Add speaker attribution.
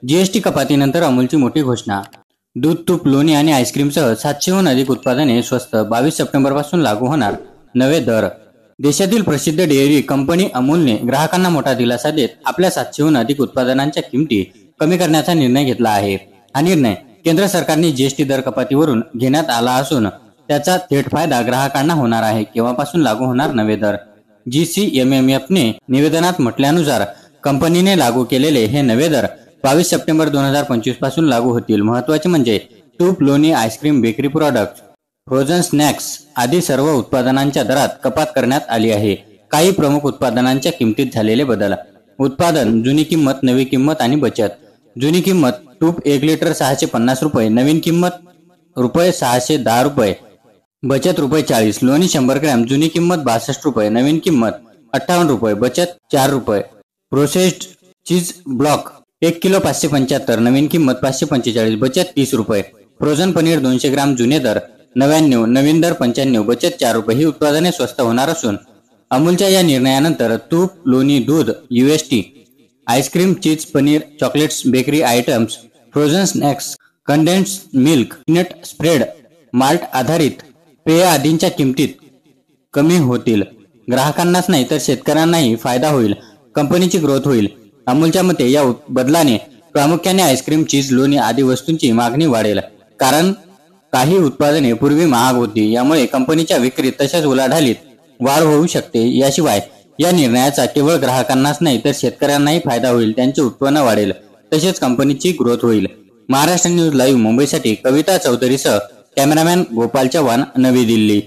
Speaker 1: GST कपातीनंतर अमूलची मोठी घोषणा। दूध, तूप, लोणी आणि आईस्क्रीमसह 700हून अधिक उत्पादने स्वस्त, 22 सप्टेंबरपासून लागू होणार नवे दर। देशातील प्रसिद्ध डेअरी कंपनी अमूलने ग्राहकांना मोठा दिलासा देत आपल्या 700हून अधिक उत्पादनांच्या किमती कमी करण्याचा निर्णय घेतला आहे। हा निर्णय केंद्र सरकारने जीएसटी दर कपातीवरून घेण्यात आला असून त्याचा थेट फायदा ग्राहकांना होणार आहे। केव्हापासून लागू होणार नवे दर? GCMMFने निवेदनात म्हटल्यानुसार कंपनीने लागू केलेले हे नवे दर 22 सप्टेंबर 2025 पासून लागू होतील। महत्त्वाचे म्हणजे तूप, लोणी, ice cream, bakery products, frozen snacks आदी सर्व उत्पादनांच्या दरात कपात करण्यात आली आहे। काही प्रमुख उत्पादनांच्या किमतीत झालेले बदल। उत्पादन, जुनी किंमत, नवी किंमत आणि बचत। जुनी किंमत: तूप 1 लिटर 650 रुपये, नवीन किंमत रुपये 610 रुपये, बचत रुपये 40। लोणी 100 ग्रॅम, जुनी किंमत 62 रुपये, नवीन किंमत 58 रुपये, बचत 4 रुपये। प्रोसेस्ड चीज ब्लॉक 1 किलो 575, नवीन किंमत 545, बचत 30 रुपये। फ्रोझन पनीर 200 ग्राम, जुने दर 99, नवीन दर 95, बचत 4 रुपये। ही उत्पादने स्वस्त होणार असून अमूलच्या या निर्णयानंतर तूप, लोणी, दूध, UST, ice cream, cheese, paneer, chocolates, bakery items, frozen snacks, condensed milk, peanut spread, malt आधारित पेय आदींच्या किमतीत कमी होतील। ग्राहकांनाच नाही तर शेतकऱ्यांनाही फायदा होईल, कंपनीची ग्रोथ होईल। अमूलच्या मते या बदलाने प्रामुख्याने आईस्क्रीम, चीज, लोणी आदी वस्तूंची मागणी वाढेल, कारण काही उत्पादने पूर्वी महाग होती। यामुळे कंपनीच्या विक्रीत तसेच उलाढालीत वाढ होऊ शकते। याशिवाय या निर्णयाचा केवळ ग्राहकांनाच नाही तर शेतकऱ्यांनाही फायदा होईल, त्यांचे उत्पन्न वाढेल, तसेच कंपनीची ग्रोथ होईल। महाराष्ट्र न्यूज लाईव्ह मुंबईसाठी कविता चौधरीसह कॅमेरामॅन गोपाल चव्हाण, नवी दिल्ली।